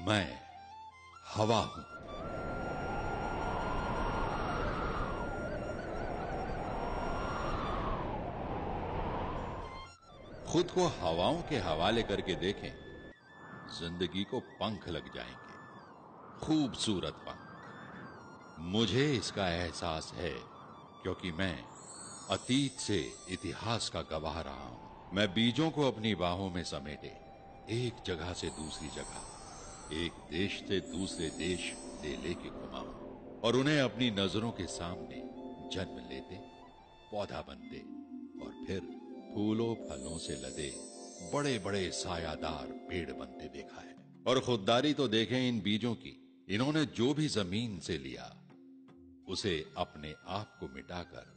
मैं हवा हूं। खुद को हवाओं के हवाले करके देखें, जिंदगी को पंख लग जाएंगे, खूबसूरत पंख। मुझे इसका एहसास है क्योंकि मैं अतीत से इतिहास का गवाह रहा हूं। मैं बीजों को अपनी बाहों में समेटे एक जगह से दूसरी जगह, एक देश से दूसरे देश ले लेके घुमाऊं और उन्हें अपनी नजरों के सामने जन्म लेते, पौधा बनते और फिर फूलों फलों से लदे बड़े बड़े सायादार पेड़ बनते देखा है। और खुददारी तो देखें इन बीजों की। इन्होंने जो भी जमीन से लिया उसे अपने आप को मिटाकर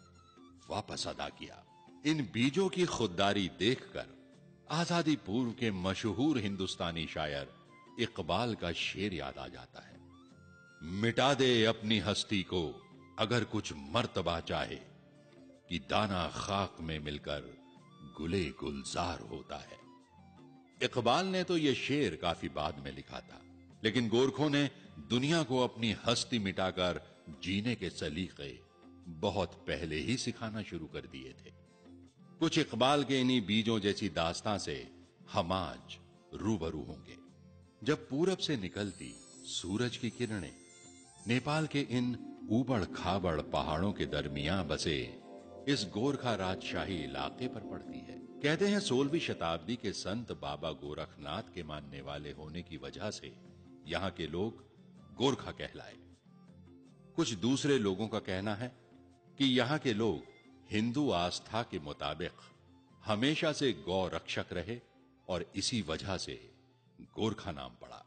वापस अदा किया। इन बीजों की खुददारी देखकर आजादी पूर्व के मशहूर हिंदुस्तानी शायर इकबाल का शेर याद आ जाता है। मिटा दे अपनी हस्ती को अगर कुछ मर्तबा चाहे, कि दाना खाक में मिलकर गुले गुलजार होता है। इकबाल ने तो यह शेर काफी बाद में लिखा था, लेकिन गोरखों ने दुनिया को अपनी हस्ती मिटाकर जीने के सलीके बहुत पहले ही सिखाना शुरू कर दिए थे। कुछ इकबाल के इन्हीं बीजों जैसी दास्तां से हम आज रूबरू होंगे। जब पूरब से निकलती सूरज की किरणें नेपाल के इन ऊबड़ खाबड़ पहाड़ों के दरमियान बसे इस गोरखा राजशाही इलाके पर पड़ती है। कहते हैं 16वीं शताब्दी के संत बाबा गोरखनाथ के मानने वाले होने की वजह से यहां के लोग गोरखा कहलाए। कुछ दूसरे लोगों का कहना है कि यहां के लोग हिंदू आस्था के मुताबिक हमेशा से गौ रक्षक रहे और इसी वजह से गोरखा नाम पड़ा।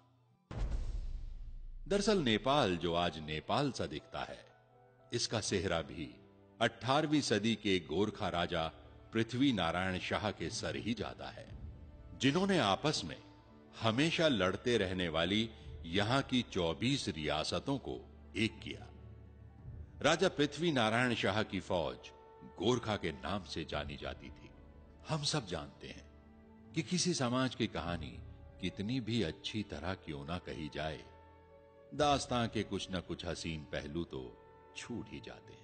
दरअसल नेपाल जो आज नेपाल सा दिखता है, इसका सेहरा भी 18वीं सदी के गोरखा राजा पृथ्वी नारायण शाह के सर ही जाता है, जिन्होंने आपस में हमेशा लड़ते रहने वाली यहां की 24 रियासतों को एक किया। राजा पृथ्वी नारायण शाह की फौज गोरखा के नाम से जानी जाती थी। हम सब जानते हैं कि किसी समाज की कहानी कितनी भी अच्छी तरह क्यों ना कही जाए, दास्तां के कुछ न कुछ हसीन पहलू तो छूट ही जाते हैं।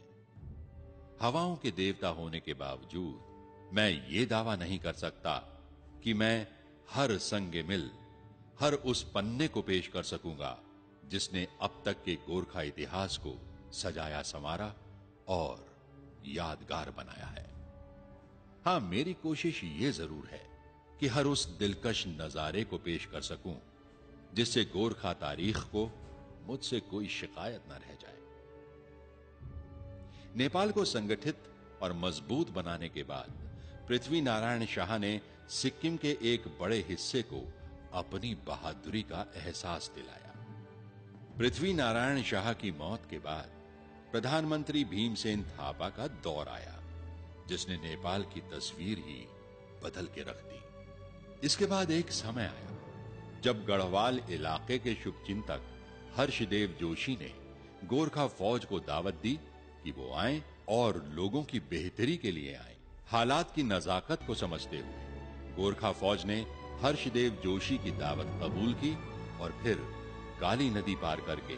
हवाओं के देवता होने के बावजूद मैं ये दावा नहीं कर सकता कि मैं हर संगे मिल, हर उस पन्ने को पेश कर सकूंगा जिसने अब तक के गोरखा इतिहास को सजाया संवारा और यादगार बनाया है। हां, मेरी कोशिश ये जरूर है कि हर उस दिलकश नजारे को पेश कर सकूं जिससे गोरखा तारीख को मुझसे कोई शिकायत न रह जाए। नेपाल को संगठित और मजबूत बनाने के बाद पृथ्वी नारायण शाह ने सिक्किम के एक बड़े हिस्से को अपनी बहादुरी का एहसास दिलाया। पृथ्वी नारायण शाह की मौत के बाद प्रधानमंत्री भीमसेन थापा का दौर आया, जिसने नेपाल की तस्वीर ही बदल के रख दी। इसके बाद एक समय आया जब गढ़वाल इलाके के शुभचिंतक हर्षदेव जोशी ने गोरखा फौज को दावत दी कि वो आए और लोगों की बेहतरी के लिए आए। हालात की नजाकत को समझते हुए गोरखा फौज ने हर्षदेव जोशी की दावत कबूल की और फिर काली नदी पार करके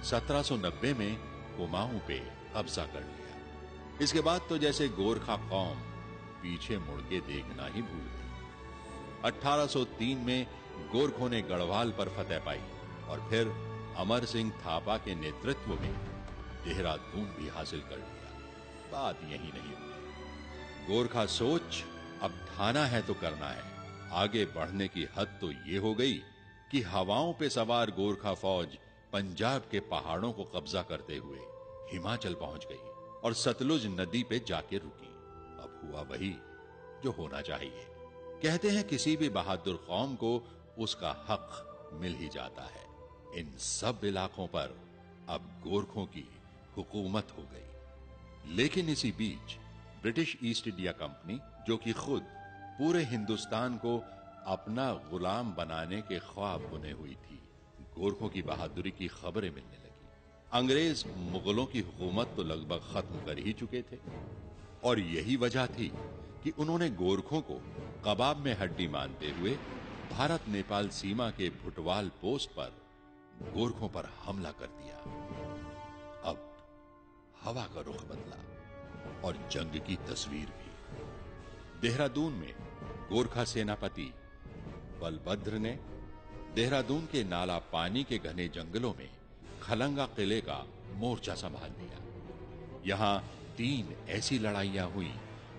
1790 में कुमाऊं पे कब्जा कर लिया। इसके बाद तो जैसे गोरखा कौम पीछे मुड़ के देखना ही भूल गई। 1803 में गोरखों ने गढ़वाल पर फतेह पाई और फिर अमर सिंह थापा के नेतृत्व में देहरादून भी हासिल कर लिया। बात यही नहीं हुई। गोरखा सोच अब ठाना है तो करना है। आगे बढ़ने की हद तो ये हो गई कि हवाओं पे सवार गोरखा फौज पंजाब के पहाड़ों को कब्जा करते हुए हिमाचल पहुंच गई और सतलुज नदी पे जाके रुकी। अब हुआ वही जो होना चाहिए। कहते हैं किसी भी बहादुर कौम को उसका हक मिल ही जाता है। इन सब इलाकों पर अब गोरखों की हुकूमत हो गई। लेकिन इसी बीच ब्रिटिश ईस्ट इंडिया कंपनी, जो कि खुद पूरे हिंदुस्तान को अपना गुलाम बनाने के ख्वाब बुने हुई थी, गोरखों की बहादुरी की खबरें मिलने लगी। अंग्रेज मुगलों की हुकूमत तो लगभग खत्म कर ही चुके थे और यही वजह थी कि उन्होंने गोरखों को कबाब में हड्डी मानते हुए भारत नेपाल सीमा के भुटवाल पोस्ट पर गोरखों पर हमला कर दिया। अब हवा का रुख बदला और जंग की तस्वीर भी। देहरादून में गोरखा सेनापति बलभद्र ने देहरादून के नाला पानी के घने जंगलों में खलंगा किले का मोर्चा संभाल लिया। यहां 3 ऐसी लड़ाइयां हुई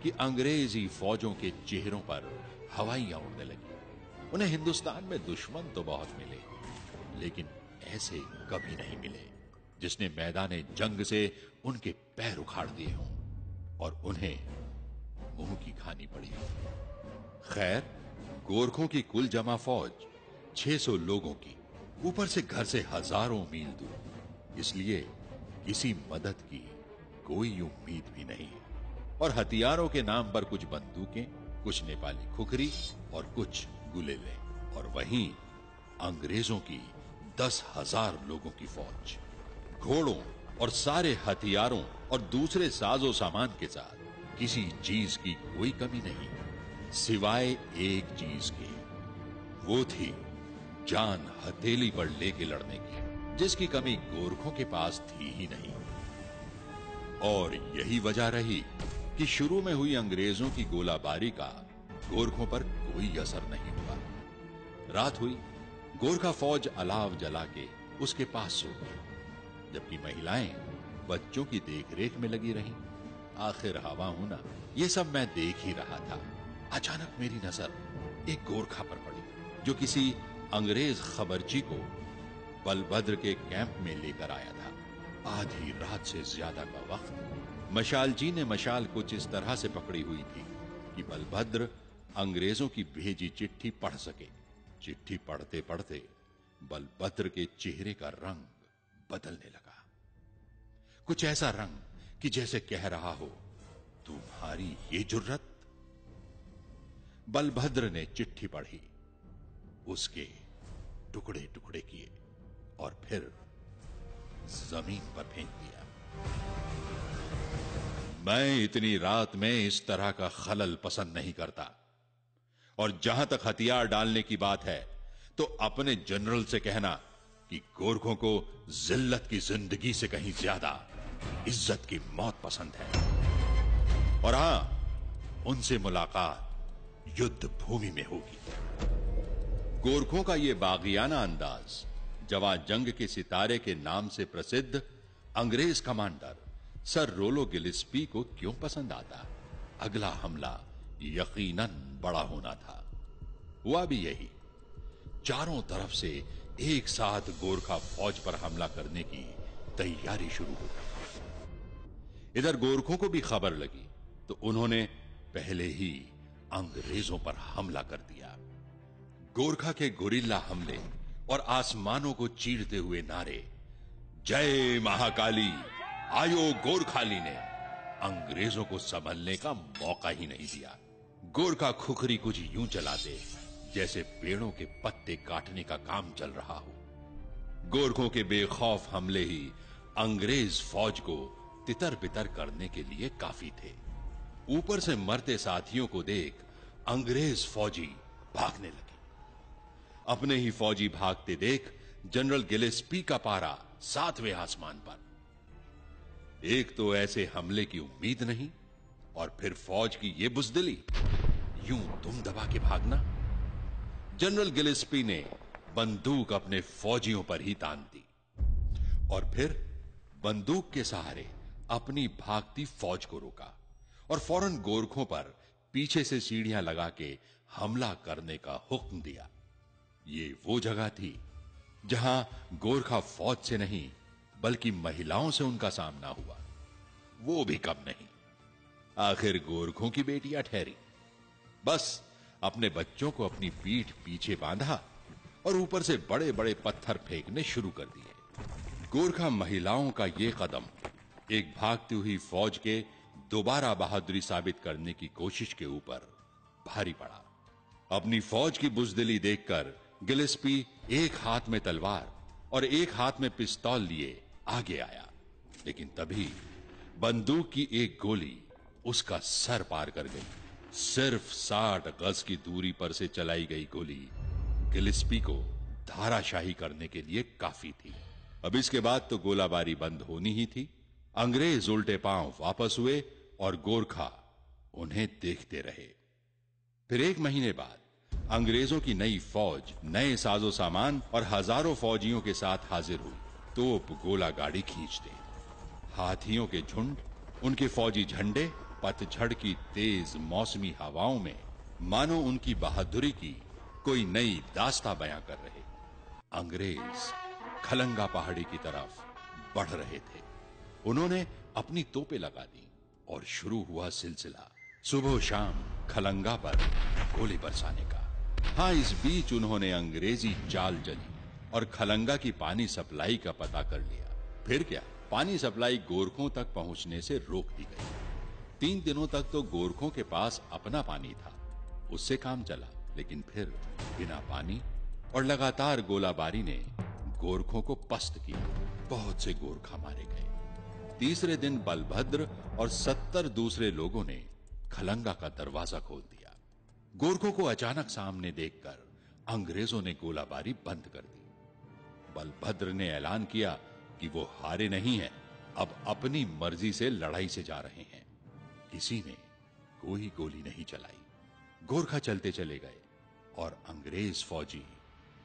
कि अंग्रेजी फौजों के चेहरों पर हवाइयां उड़ने लगी। उन्हें हिंदुस्तान में दुश्मन तो बहुत मिले, लेकिन ऐसे कभी नहीं मिले जिसने मैदाने जंग से उनके पैर उखाड़ दिए हों और उन्हें मुंह की खानी पड़ी हो। खैर, गोरखों की कुल जमा फौज 600 लोगों की, ऊपर से घर से हजारों मील दूर, इसलिए किसी मदद की कोई उम्मीद भी नहीं। और हथियारों के नाम पर कुछ बंदूकें, कुछ नेपाली खुखरी और कुछ गुलेले, और वहीं अंग्रेजों की 10,000 लोगों की फौज, घोड़ों और सारे हथियारों और दूसरे साजो सामान के साथ। किसी चीज की कोई कमी नहीं, सिवाय एक चीज के, वो थी जान हथेली पर लेके लड़ने की, जिसकी कमी गोरखों के पास थी ही नहीं। और यही वजह रही कि शुरू में हुई अंग्रेजों की गोलाबारी का गोरखों पर कोई असर नहीं हुआ। रात हुई, गोरखा फौज अलाव जला के उसके पास सो गई, जबकि महिलाएं बच्चों की देखरेख में लगी रहीं। आखिर हवा होना, ये सब मैं देख ही रहा था। अचानक मेरी नजर एक गोरखा पर पड़ी, जो किसी अंग्रेज खबरची को बलभद्र के कैंप में लेकर आया था। आधी रात से ज्यादा का वक्त। मशालजी ने मशाल कुछ इस तरह से पकड़ी हुई थी कि बलभद्र अंग्रेजों की भेजी चिट्ठी पढ़ सके। चिट्ठी पढ़ते पढ़ते बलभद्र के चेहरे का रंग बदलने लगा, कुछ ऐसा रंग कि जैसे कह रहा हो, तुम्हारी ये जुर्रत। बलभद्र ने चिट्ठी पढ़ी, उसके टुकड़े टुकड़े किए और फिर जमीन पर फेंक दिया। मैं इतनी रात में इस तरह का खलल पसंद नहीं करता, और जहां तक हथियार डालने की बात है, तो अपने जनरल से कहना कि गोरखों को जिल्लत की जिंदगी से कहीं ज्यादा इज्जत की मौत पसंद है। और हां, उनसे मुलाकात युद्ध भूमि में होगी। गोरखों का यह बागियाना अंदाज जवां जंग के सितारे के नाम से प्रसिद्ध अंग्रेज कमांडर सर रोलो गिलिस्पी को क्यों पसंद आता? अगला हमला यकीनन बड़ा होना था। हुआ भी यही। चारों तरफ से एक साथ गोरखा फौज पर हमला करने की तैयारी शुरू हो गई। इधर गोरखों को भी खबर लगी तो उन्होंने पहले ही अंग्रेजों पर हमला कर दिया। गोरखा के गुरिल्ला हमले और आसमानों को चीरते हुए नारे, जय महाकाली, आयो गोरखाली, ने अंग्रेजों को संभलने का मौका ही नहीं दिया। गोरखा खुखरी कुछ यूं चलाते जैसे पेड़ों के पत्ते काटने का काम चल रहा हो। गोरखों के बेखौफ हमले ही अंग्रेज फौज को तितर बितर करने के लिए काफी थे। ऊपर से मरते साथियों को देख अंग्रेज फौजी भागने लगे। अपने ही फौजी भागते देख जनरल गिलेस्पी का पारा 7वें आसमान पर। एक तो ऐसे हमले की उम्मीद नहीं, और फिर फौज की यह बुजदिली, यूं दुम दबा के भागना। जनरल गिलेस्पी ने बंदूक अपने फौजियों पर ही तान दी और फिर बंदूक के सहारे अपनी भागती फौज को रोका और फौरन गोरखों पर पीछे से सीढ़ियां लगा के हमला करने का हुक्म दिया। ये वो जगह थी जहां गोरखा फौज से नहीं बल्कि महिलाओं से उनका सामना हुआ, वो भी कम नहीं। आखिर गोरखों की बेटियां ठहरी। बस अपने बच्चों को अपनी पीठ पीछे बांधा और ऊपर से बड़े बड़े पत्थर फेंकने शुरू कर दिए। गोरखा महिलाओं का यह कदम एक भागती हुई फौज के दोबारा बहादुरी साबित करने की कोशिश के ऊपर भारी पड़ा। अपनी फौज की बुजदिली देखकर गिलेस्पी एक हाथ में तलवार और एक हाथ में पिस्तौल लिए आगे आया, लेकिन तभी बंदूक की एक गोली उसका सर पार कर गई। सिर्फ 60 गज की दूरी पर से चलाई गई गोली गिलेस्पी को धाराशाही करने के लिए काफी थी। अब इसके बाद तो गोलाबारी बंद होनी ही थी। अंग्रेज उल्टे पांव वापस हुए और गोरखा उन्हें देखते रहे। फिर 1 महीने बाद अंग्रेजों की नई फौज नए साजो सामान और हजारों फौजियों के साथ हाजिर हुई। तोप गोला गाड़ी खींचते, हाथियों के झुंड, उनके फौजी झंडे पतझड़ की तेज मौसमी हवाओं में मानो उनकी बहादुरी की कोई नई दास्तां बयां कर रहे। अंग्रेज खलंगा पहाड़ी की तरफ बढ़ रहे थे। उन्होंने अपनी तोपें लगा दी और शुरू हुआ सिलसिला सुबह शाम खलंगा पर गोली बरसाने का। हां, इस बीच उन्होंने अंग्रेजी चाल चली और खलंगा की पानी सप्लाई का पता कर लिया। फिर क्या, पानी सप्लाई गोरखों तक पहुंचने से रोक दी गई। 3 दिनों तक तो गोरखों के पास अपना पानी था, उससे काम चला। लेकिन फिर बिना पानी और लगातार गोलाबारी ने गोरखों को पस्त किया। बहुत से गोरखा मारे गए। तीसरे दिन बलभद्र और 70 दूसरे लोगों ने खलंगा का दरवाजा खोल दिया। गोरखों को अचानक सामने देखकर अंग्रेजों ने गोलाबारी बंद कर दी। बलभद्र ने ऐलान किया कि वो हारे नहीं हैं, अब अपनी मर्जी से लड़ाई से जा रहे हैं। किसी ने कोई गोली नहीं चलाई। गोरखा चलते चले गए और अंग्रेज फौजी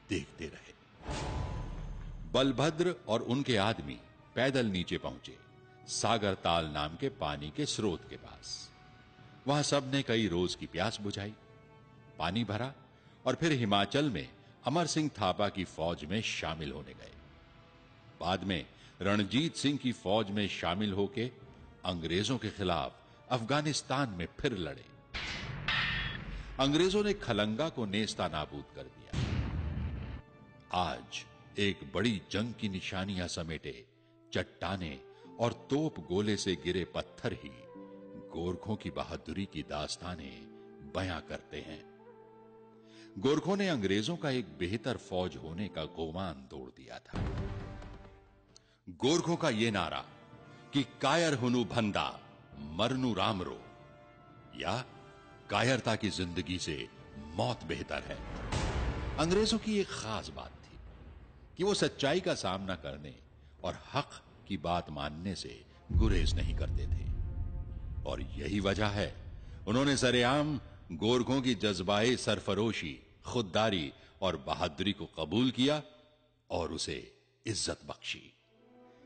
देखते रहे। बलभद्र और उनके आदमी पैदल नीचे पहुंचे, सागर ताल नाम के पानी के स्रोत के पास। वहां सबने कई रोज की प्यास बुझाई, पानी भरा और फिर हिमाचल में अमर सिंह थापा की फौज में शामिल होने गए। बाद में रणजीत सिंह की फौज में शामिल होकर अंग्रेजों के खिलाफ अफगानिस्तान में फिर लड़े। अंग्रेजों ने खलंगा को नेस्तानाबूद कर दिया। आज एक बड़ी जंग की निशानियां समेटे चट्टाने और तोप गोले से गिरे पत्थर ही गोरखों की बहादुरी की दास्तानें बयां करते हैं। गोरखों ने अंग्रेजों का एक बेहतर फौज होने का गोमान तोड़ दिया था। गोरखों का यह नारा कि कायर हुनु भंदा मरनु रामरो, या कायरता की जिंदगी से मौत बेहतर है, अंग्रेजों की एक खास बात थी कि वो सच्चाई का सामना करने और हक की बात मानने से गुरेज नहीं करते थे। और यही वजह है उन्होंने सरेआम गोरखों की जज्बाए सरफरोशी, खुददारी और बहादुरी को कबूल किया और उसे इज्जत बख्शी।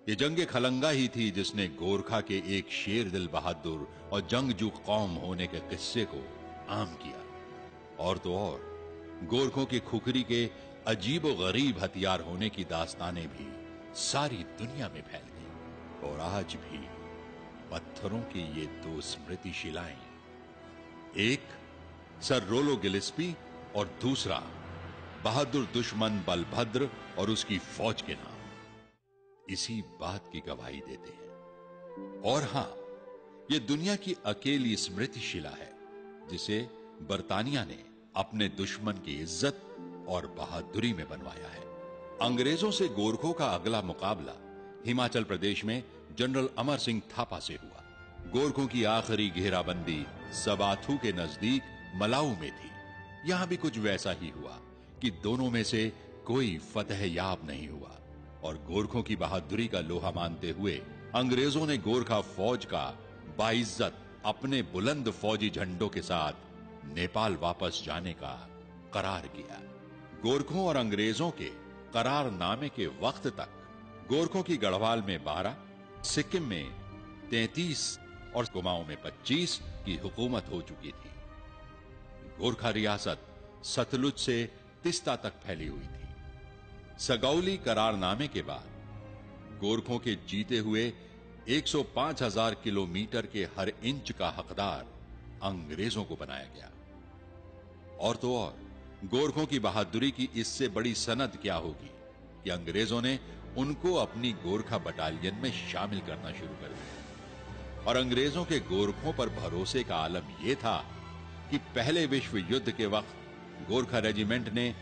ये जंगे खलंगा ही थी जिसने गोरखा के एक शेर दिल बहादुर और जंगजू कौम होने के किस्से को आम किया। और तो और गोरखों की खुखरी के अजीबो गरीब हथियार होने की दास्तानें भी सारी दुनिया में फैल गई। और आज भी पत्थरों की ये 2 स्मृति शिलाएं, एक सर रोलो गिलिस्पी और दूसरा बहादुर दुश्मन बलभद्र और उसकी फौज के नाम, इसी बात की गवाही देते हैं। और हां, यह दुनिया की अकेली स्मृति शिला है जिसे बरतानिया ने अपने दुश्मन की इज्जत और बहादुरी में बनवाया है। अंग्रेजों से गोरखों का अगला मुकाबला हिमाचल प्रदेश में जनरल अमर सिंह थापा से हुआ। गोरखों की आखिरी घेराबंदी सबाथू के नजदीक मलाऊ में थी। यहां भी कुछ वैसा ही हुआ कि दोनों में से कोई फतह याब नहीं हुआ और गोरखों की बहादुरी का लोहा मानते हुए अंग्रेजों ने गोरखा फौज का बाइज्जत अपने बुलंद फौजी झंडों के साथ नेपाल वापस जाने का करार किया। गोरखों और अंग्रेजों के करारनामे के वक्त तक गोरखों की गढ़वाल में 12, सिक्किम में 33 और कुमाऊं में 25 की हुकूमत हो चुकी थी। गोरखा रियासत सतलुज से तिस्ता तक फैली हुई थी। सगौली करारनामे के बाद गोरखों के जीते हुए 105,000 किलोमीटर के हर इंच का हकदार अंग्रेजों को बनाया गया। और तो और गोरखों की बहादुरी की इससे बड़ी सनद क्या होगी कि अंग्रेजों ने उनको अपनी गोरखा बटालियन में शामिल करना शुरू कर दिया। और अंग्रेजों के गोरखों पर भरोसे का आलम यह था कि पहले विश्व युद्ध के वक्त गोरखा रेजिमेंट ने